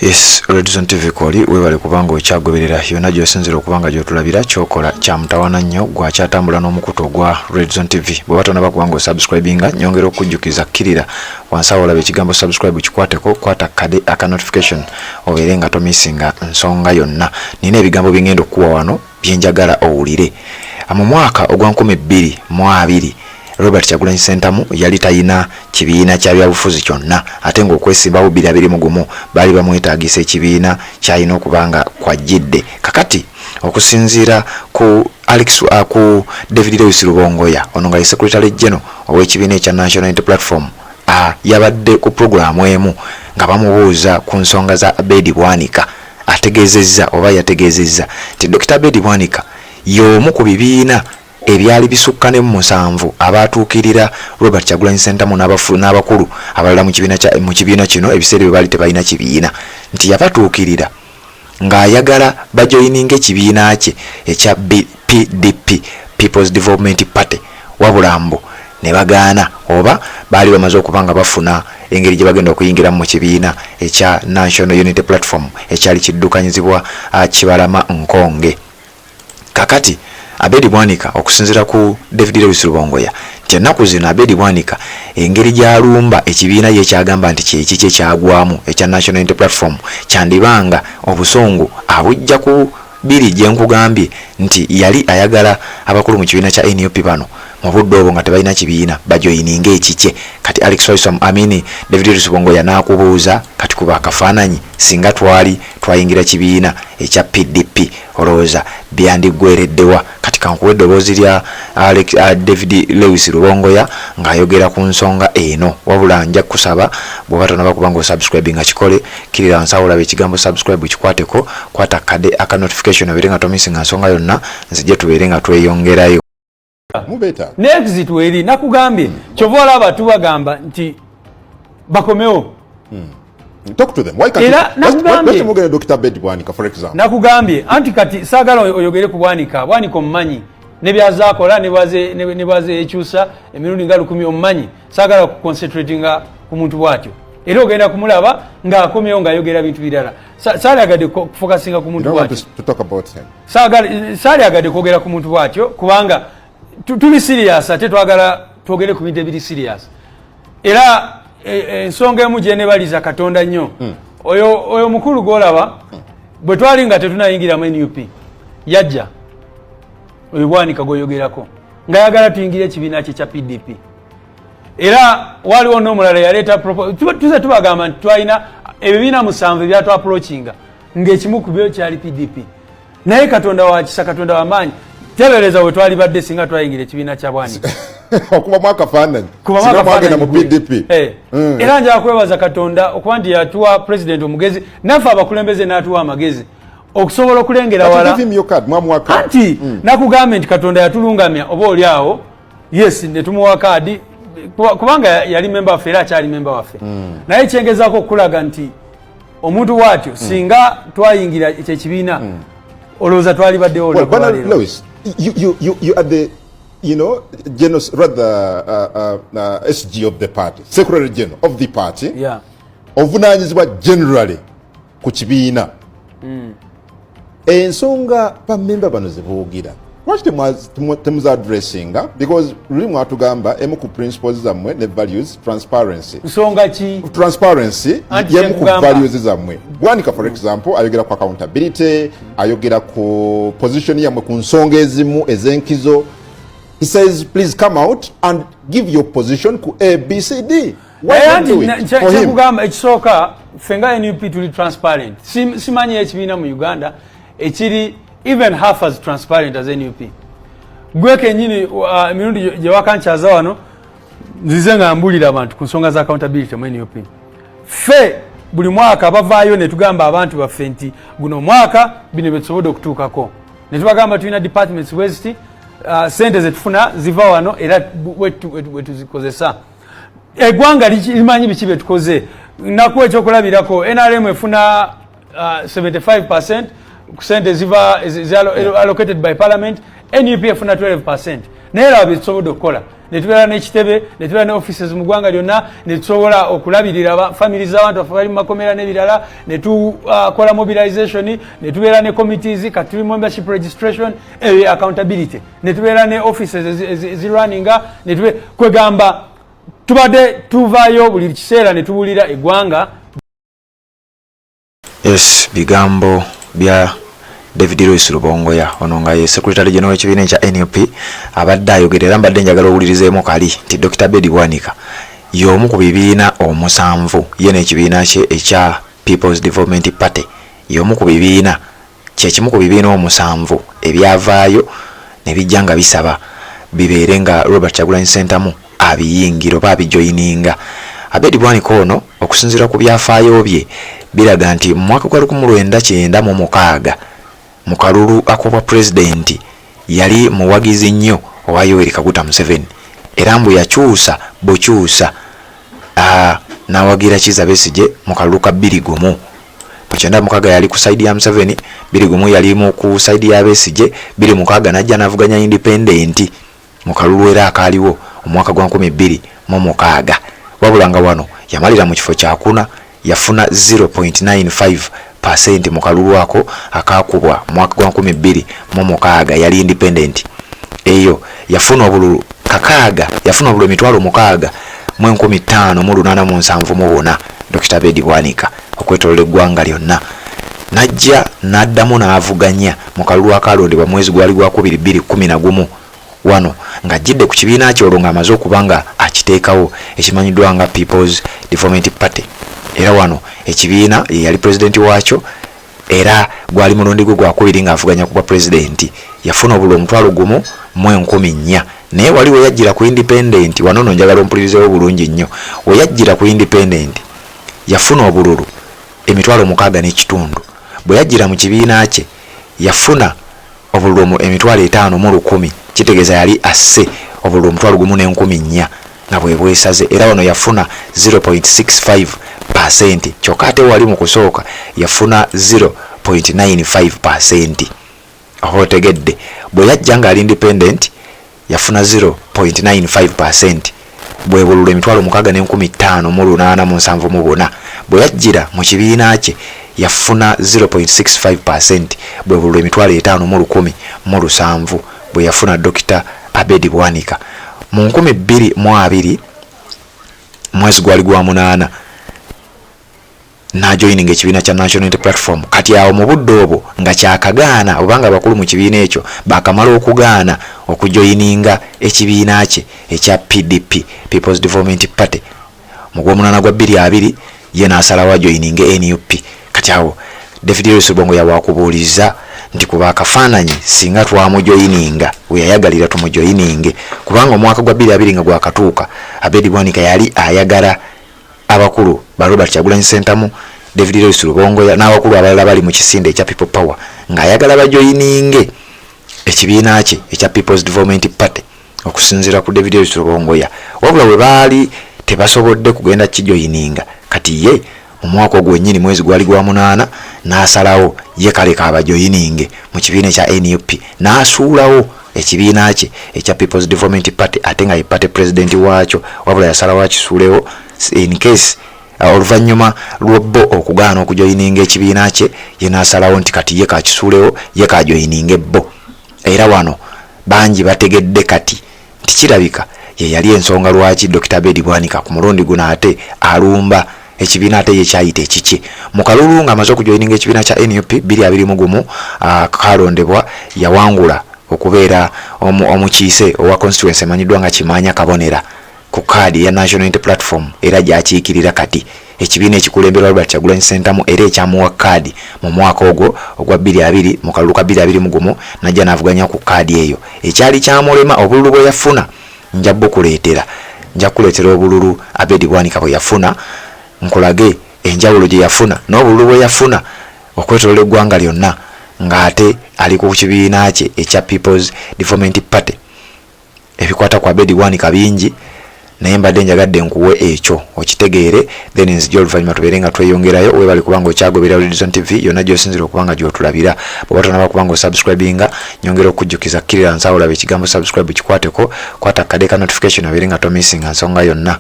Yes, Redzone TV kwali webale kubanga okyagoberera yonna gy'osinzira okubanga gy'otulabira kyokola kya mutawana nnyo gwa kyatambula n'omukuto gwa Redzone TV. Bwe batonaba kubanga osubscribinga nyongera okujjukiza kkirira wansi awo olaba ekigambo subscribe kikwateko kwata kade aka notification obeere nga tomisinga nsonga yonna. Nina ebigambo bingenda okuwa wano byenjagala owulire. Mu mwaka ogwa 2022 Robert Kyagulanyi Ssentamu yali tayina kibiina kya byabufuzi kyonna ate ng'okwesimbawo 2021 baali bamwetaagisa ekibiina kyalina okubanga kwajjidde. Kakati okusinziira ku ku David Lewis Rubongoya ono nga ye Secretary General ow'ekibiina ekya National Unity Platform yabadde ku programu emu nga bamubuuza ku nsonga za Abedi Bwanika. Ategeezezza oba yategeezezza nti Dr. Abedi Bwanika y'omu ku bibiina ebyali bisukka ne 7 abatuukirira Robert Kyagulanyi Ssentamu n'abakulu abalala mu kibiina kino ebiseera bye baali tebalina kibiina nti yabatuukirira ng'ayagala bajoyininga ekibiina kye ekya PDP People's Development Party wabulambo ne bagaana oba baali bamaze okubanga bafuna engeri gye bagenda okuyingira mu kibiina ekya National Unity Platform ekyali kiddukanyizibwa Kibalama Nkonge. Kakati Abedi Bwanika okusinzira ku David Lewis Rubongoya nti ennaku zino Abedi Bwanika engeri gy'alumba ekibiina ye kyagamba nti kyekikye kyagwamu ekya National Unity Platform kyandibanga obusungu abujja ku biri gye nkugambye nti yali ayagala abakulu mu kibiina kya NUP bano mu budde obwo nga tebalina kibiina bajoyininga ekikye. Kati Alex Waisom David Lewis Rubongoya n'akubuuza kati kuba akafaananyi singa twayingira kibiina ekya PDP olowooza byandiggwereddewa. Kati kankuwa eddoboozi lya David Lewis Rubongoya ng'ayogera ku nsonga eno wabula nja kusaba bw'oba tonaba kubanga osubscribe nga kikole kirira wansi awo olaba ekigambo subscribe kikwateko kwata kade aka notification obeere nga tomisinga nsonga yonna nzije tubeere nga tweyongerayo. Mubeta next weri nakugambye kyova olaba tubagamba nti bakomewo. Talk to them. Why can't you mugere Dr. Abedi Bwanika for example? Nakugambye anti kati sagala oyogere ku Bwanika omumanyi ne byazakola ne baze ekyusa emirundi nga 10 omumanyi sagala ku concentratinga ku muntu bwatyo era ogenda kumulaba nga akomyewo nga ayogera bintu birala saalyagadde kufokasinga ku muntu bwatyo. To talk about him. Saalyagadde kwogera ku muntu bwatyo kubanga tuli serious ate twagala twogere ku bintu ebiri serious era ensonga emu gye nebaliza Katonda nnyo. Oyo mukulu gw'olaba bwe twali nga tetunayingiramu NUP yajja oyo Bwanika gwoyogerako nga yagala tuyingire ekibiina kye kya PDP era waliwo n'omulala yaleeta tuze tubagamba nti twalina ebibiina 7 ebyatu approachinga ng'ekimu ku byo kyali PDP naye Katonda wa kisa Katonda wa maanyi tebereza we twali badde singa twayingira ekibiina kya Bwanika okuba mwaka faananyi singa mwagenda mu PDP. Era njala kwebaza Katonda okuba nti yatuwa president omugezi naffe abakulembeze n'atuwa amagezi okusobola okulengera wala anti nakugambye nti Katonda yatulungamya oba oli awo yes ne tumuwa kaadi kubanga yali member waffe era akyali member waffe naye kyengezaako okulaga nti omuntu bw'atyo singa twayingira ekyekibiina olowooza twali baddewo Lewis, you are the general, rather SG of the party, Secretary General of the party. Yeah. Ovunaanyizibwa generally ku kibiina. Ensonga bammemba bano ze boogira lwaki temuza addressinga because luli mwatugamba emu ku principles zammwe ne values transparency. Nsonga ki? Transparency yemu ku values zammwe. Bwanika for example ayogera ku accountability, ayogera ku position yammwe ku nsonga ezimu ez'enkizo. He says, please come out and give your position ku ABCD. Why don't you do it for him? Ekisooka fenga NUP tuli transparent. Simanyi ekibiina mu Uganda ekiri even half as transparent as NUP. Gweke nyini emirundi gye wakanchaza wano nzize nga mbulira abantu ku nsonga za accountability mu NUP. Fe buli mwaka bavaayo ne tugamba abantu baffe nti guno mwaka bino betusobodde okutuukako. Ne tubagamba tulina departments west sente zetufuna ziva wano era wetuzikozesa. Eggwanga limanyi biki bye tukoze. Nakuwa ekyokulabirako NRM efuna 75% sente ziva allocated by parliament, NUP efuna 12%. naye laba byetusobodde okukola ne tubeera n'ekitebe ne tubeera ne offices mu ggwanga lyonna ne tusobola okulabirira family z'abantu baffe bali mu makomera n'ebirala ne tukola mobilization ne tubeera ne committees kati tuli membership registration accountability ne tubeera ne offices ezirunninga ne kwegamba tubadde tuvaayo buli kiseera ne tubulira eggwanga. Yes, bigambo bya David Royce Rubongoya ono nga ye Secretary General w'ekibiina kya NUP abadde ayogerera mbadde njagala owulirizeemu kali nti Dr. Bedi Bwanika y'omu ku bibiina omusanvu ye n'ekibiina kye ekya People's Development Party y'omu ku bibiina kyekimu ku bibiina omusanvu ebyavaayo ne bijja nga bisaba bibeere nga Robert Kyagulanyi Ssentamu abiyingira oba abijoyininga. Bedi Bwanika ono okusinziira ku byafaayo bye biraga nti mu mwaka gwa 1996 mu kalulu akobwa president yali muwagizi nnyo owa Yoweri Kaguta Museveni era mbu yakyusa bukyusa nawagira Kizza Besigye mu kalulu ka 21 1996 yali ku side ya Museveni 21 yali mu ku side ya Besigye 26 najja navuganya independent mu kalulu era akaliwo omwaka gwa 2026 wabulanga wano yamalira mu kifo kyakuna yafuna 0.95% mu kalulu ako akakubwa mwaka gwa 2026 yali independent eyo yafuna obululu kakaaga yafuna obululu emitwalo 6 mu 1587 Dr. Bedi Bwanika okwetolola eggwanga lyonna najja n'addamu n'avuganya mu kalulu akalondebwa mwezi gwali gwa 2011 wano ng'ajjidde ku kibiina kyolwo ng'amaze okubanga akiteekawo ekimanyiddwa nga People's Development Party era wano ekibiina yali president waakyo era gwali mulundi gwe gwakubiri ng'avuganya ku bwa president yafuna obululu 1,014 naye wali we yajjira ku independent wano no njagala ompulirizeewo bulungi nnyo we yajjira ku independent yafuna obululu 6.5 bwe yajjira mu kibiina kye yafuna obululu 5,10 kitegeeza yali asse obululu 1,014 nga bwe bwesaze era wano yafuna 0.65% kyokka ate wali mu kusooka yafuna 0.95%. aho otegedde bwe yajja nga ali independent yafuna 0.95% bwe bululu 6,15,874 bwe yajjira mu kibiina kye yafuna 0.65% bwe bululu 5,10,7 bwe yafuna Dr. Bedi Bwanika mu 2020 mwezi gwali gwa 8 najoininga ekibiina kya National Unity Platform kati awo mu budde obwo nga kyakagaana obanga abakulu mu kibiina ekyo bakamala okugaana okujoininga ekibiina kye ekya PDP People's Development Party mu gw'omunana gwa 2020 ye n'asalawo ajoininga NUP kati awo David Royce Rubongoya wakubuuliza nti kuba akafaananyi singa twamujoininga we yayagalira tumujoininge kubanga omwaka gwa 2020 nga gwakatuuka Bedi Bwanika yali ayagala abakulu ba Robert Kyagulanyi Ssentamu David Royce Rubongoya n'abakulu abalala bali mu kisinde ekya People Power ng'ayagala bajoininge ekibiina kye ekya People's Development Party okusinziira ku David Royce Rubongoya wabula we baali tebasobodde kugenda kijoininga kati ye mu mwaka ogwennyini mwezi gwali gwa 8 n'asalawo ye kaleka abajoininge mu kibiina ekya NUP n'asuulawo ekibiina kye ekya People's Development Party ate nga ye party president waakyo wabula yasalawo akisuulewo in case oluvannyuma lw'obbo okugaana okujoininga ekibiina kye ye n'asalawo nti kati ye kakisuulewo ye kajoininga ebbo era wano bangi bategedde kati nti kirabika ye yali ensonga lwaki Dr. Bedi Bwanika ku mulundi guno ate alumba ekibiina ate ye kyayita ekiki mu kalulu ng'amaze okujoininga ekibiina kya NUP 2021 kalondebwa yawangula okubeera omukiise owa constituency emanyiddwa nga Kimanya Kabonera ku kaadi ya National Unity Platform era gyakiikirira kati ekibiina ekikulemberwa Robert Kyagulanyi Ssentamu era ekyamuwa kaadi mu mwaka ogwo ogwa 2020 mu kalulu ka 2021 najja n'avuganya ku kaadi eyo ekyali kyamulema obululu bwe yafuna nja kuleetera obululu Bedi Bwanika bwe yafuna nkolage enjawulo gye yafuna n'obululu bwe yafuna okwetolola eggwanga lyonna ng'ate ali ku kibiina kye ekya People's Development Party ebikwata kwa Bedi Bwanika bingi naye mbadde njagadde nkuwe ekyo okitegeere then nzija oluvannyuma tubeere nga tweyongerayo webali kubanga okyagoberera Red Zone TV yonna gy'osinzira okubanga gy'otulabira bw'oba tonaba kubanga osubscribinga nyongera okujjukiza kkirira nsawo olaba ekigambo subscribe kikwateko kwata kadeka notification obeere nga tomissinga nsonga yonna